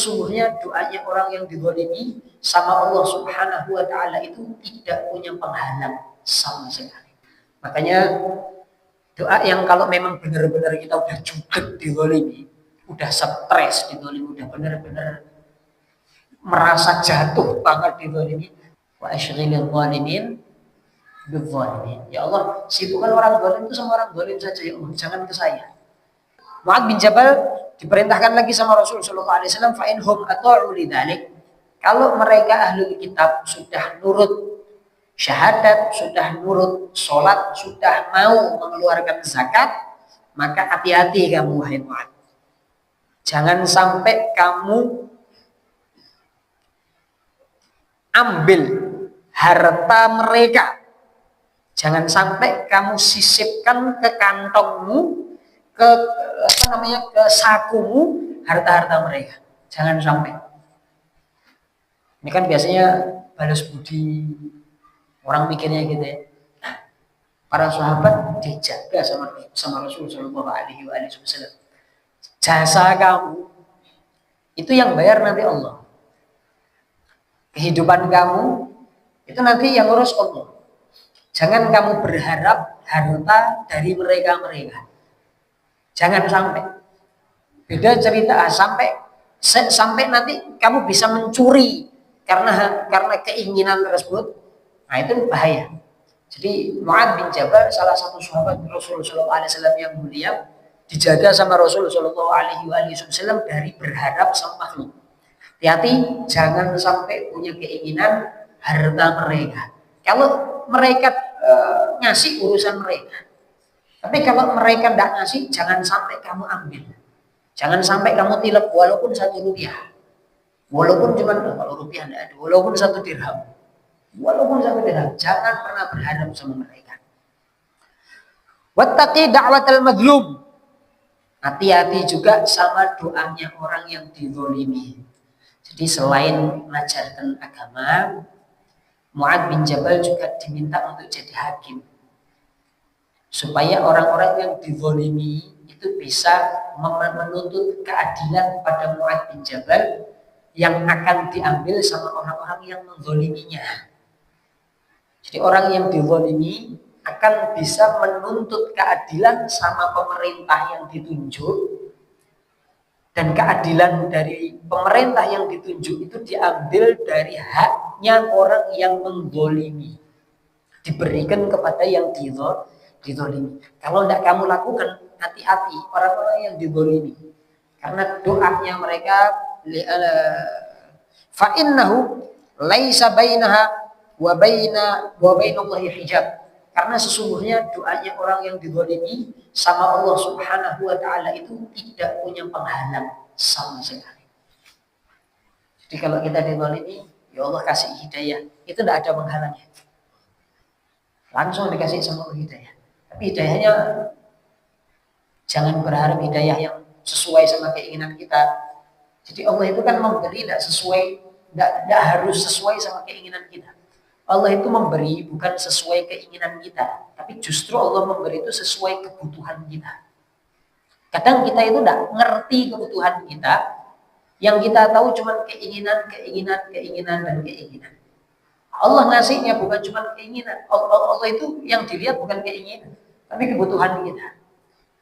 sesungguhnya doanya orang yang dizalimi sama Allah Subhanahu wa taala itu tidak punya penghalang sama sekali. Makanya doa yang kalau memang benar-benar kita udah jutek dizalimi, udah stres dizalimi, udah benar-benar merasa jatuh banget dizalimi, wa asyghilil zalimin bidzalimin. Ya Allah, sibukkan orang zalim itu sama orang zalim saja ya Allah, jangan ke saya. Mu'adz bin Jabal diperintahkan lagi sama Rasul sallallahu alaihi wasallam, fa inhum ata'u lidzalik. Kalau mereka ahli kitab sudah nurut syahadat, sudah nurut sholat, sudah mau mengeluarkan zakat, maka hati-hati kamu wahai Mu'adz. Jangan sampai kamu ambil harta mereka. Jangan sampai kamu sisipkan ke kantongmu, ke sakumu harta-harta mereka. Jangan sampai. Ini kan biasanya balas budi, orang mikirnya gitu ya. Para sahabat dijaga sama Rasul sallallahu alaihi wasallam. Jasa kamu itu yang bayar nanti Allah. Kehidupan kamu itu nanti yang urus Allah. Jangan kamu berharap harta dari mereka. Jangan sampai. Beda cerita sampai nanti kamu bisa mencuri karena keinginan tersebut. Nah, itu bahaya. Jadi Mu'adz bin Jabal salah satu sahabat Rasul sallallahu alaihi wasallam yang mulia, dijaga sama Rasul sallallahu alaihi wasallam dari berharap sama makhluk. Hati-hati jangan sampai punya keinginan harta mereka. Kalau mereka ngasih urusan mereka. Tapi kalau mereka tidak ngasih, jangan sampai kamu ambil. Jangan sampai kamu tilep walaupun 1 rupiah. Walaupun cuma kalau rupiah tidak ada, walaupun 1 dirham. Walaupun 1 dirham, jangan pernah berharap sama mereka. Wattaqi da'watal mazlum. Hati-hati juga sama doanya orang yang dizalimi. Jadi selain mengajarkan agama, Mu'adz bin Jabal juga diminta untuk jadi hakim. Supaya orang-orang yang dizalimi itu bisa menuntut keadilan pada Mu'adz bin Jabal yang akan diambil sama orang-orang yang menzaliminya. Jadi orang yang dizalimi akan bisa menuntut keadilan sama pemerintah yang ditunjuk, dan keadilan dari pemerintah yang ditunjuk itu diambil dari haknya orang yang menzalimi, diberikan kepada yang dizalimi. Kalau tidak kamu lakukan, hati-hati orang-orang yang dizalimi, karena doanya mereka fa innahu laisa bainaha wa bainallahi hijab. Karena sesungguhnya doanya orang yang dizalimi sama Allah Subhanahu wa taala itu tidak punya penghalang sama sekali. Jadi kalau kita dizalimi, ya Allah kasih hidayah, itu tidak ada penghalangnya. Langsung dikasih sama Allah hidayah. Tapi hidayahnya jangan berharap hidayah yang sesuai sama keinginan kita. Jadi Allah itu kan memberi tidak harus sesuai sama keinginan kita. Allah itu memberi bukan sesuai keinginan kita, tapi justru Allah memberi itu sesuai kebutuhan kita. Kadang kita itu tidak ngerti kebutuhan kita, yang kita tahu cuma keinginan. Allah ngasihnya bukan cuma keinginan. Allah itu yang dilihat bukan keinginan, tapi kebutuhan kita.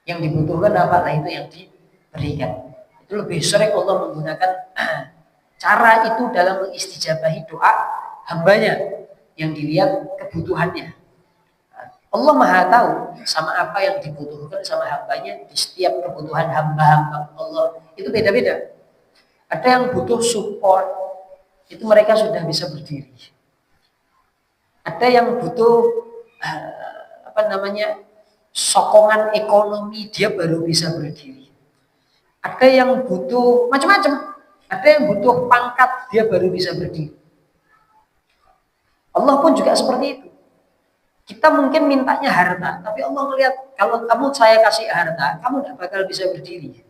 Yang dibutuhkan apa? Nah, itu yang diberikan. Itu lebih sering Allah menggunakan cara itu dalam mengistijabahi doa hambanya, yang dilihat kebutuhannya. Allah Maha tahu sama apa yang dibutuhkan sama hambanya. Di setiap kebutuhan hamba-hamba Allah itu beda-beda. Ada yang butuh support, itu mereka sudah bisa berdiri. Ada yang butuh sokongan ekonomi, dia baru bisa berdiri. Ada yang butuh macam-macam. Ada yang butuh pangkat, dia baru bisa berdiri. Allah pun juga seperti itu. Kita mungkin mintanya harta, tapi Allah melihat kalau saya kasih harta, kamu tidak bakal bisa berdiri.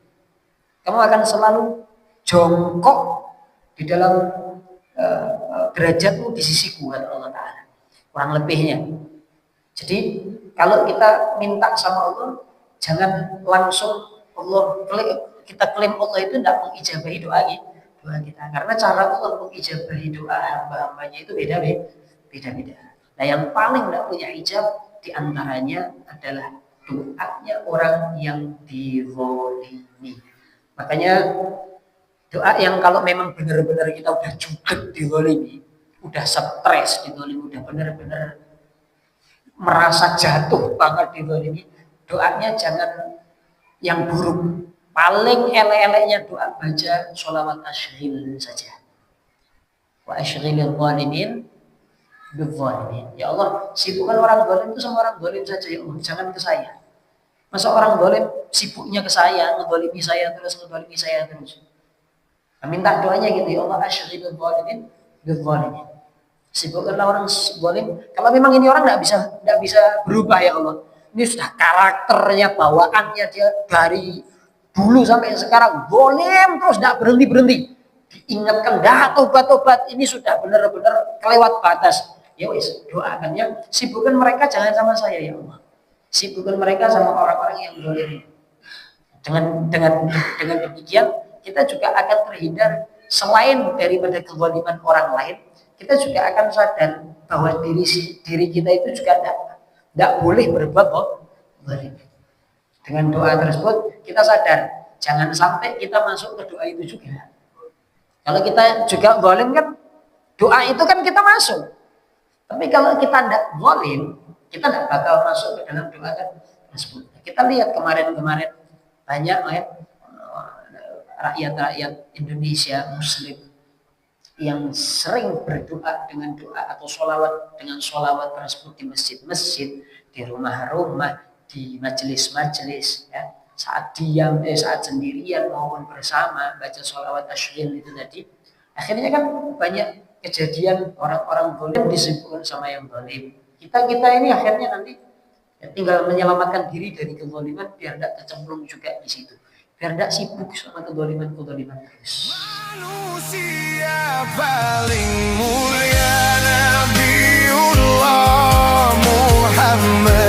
Kamu akan selalu jongkok di dalam derajatmu di sisiku, kata Allah Ta'ala. Kurang lebihnya. Jadi kalau kita minta sama Allah, jangan langsung kita klaim Allah itu tidak mengijabahi doa doa kita. Karena cara Allah mengijabahi doa hamba-hambanya itu beda-beda. Nah, yang paling tidak punya ijab diantaranya adalah doanya orang yang dizalimi. Makanya doa yang kalau memang benar-benar kita udah juget dizalimi, udah stres dizalimi, udah benar-benar merasa jatuh banget dizalimi, doanya jangan yang buruk. Paling elek-eleknya doa baca sholawat asyril saja. Wa asyril zalimin bidzalimin. Ya Allah, sibukkan orang zalim itu sama orang zalim saja ya Allah, jangan ke saya. Masa orang zalim sibuknya ke saya, ngedzalimi saya terus. Nah, minta doanya gitu, ya Allah asyril zalimin bidzalimin. Sibukkanlah orang zalim. Kalau memang ini orang enggak bisa berubah ya Allah. Ini sudah karakternya, bawaannya dia dari dulu sampai sekarang zalim terus enggak berhenti. Diingatkan dah tobat, ini sudah benar-benar kelewat batas. Ya wis, doakannya sibukkan mereka jangan sama saya ya Allah. Sibukkan mereka sama orang-orang yang zalim. Dengan demikian kita juga akan terhindar selain daripada kezaliman orang lain. Kita juga akan sadar bahwa diri kita itu juga tidak boleh berbuat zalim. Dengan doa tersebut kita sadar jangan sampai kita masuk ke doa itu juga. Kalau kita juga zalim kan doa itu kan kita masuk. Tapi kalau kita tidak zalim, kita tidak bakal masuk ke dalam doa tersebut. Kita lihat kemarin banyak rakyat Indonesia Muslim yang sering berdoa dengan doa atau sholawat dengan sholawat tersebut di masjid-masjid, di rumah-rumah, di majelis-majelis, ya, saat diam, saat sendirian maupun bersama baca sholawat asyril itu tadi. Akhirnya kan banyak kejadian orang-orang zalim disibukkan sama yang zalim. Kita ini akhirnya nanti ya, tinggal menyelamatkan diri dari kezaliman biar tidak kecemplung juga di situ. Biar tidak sibuk sama kezaliman terus. Manusia paling mulia Nabiullah Muhammad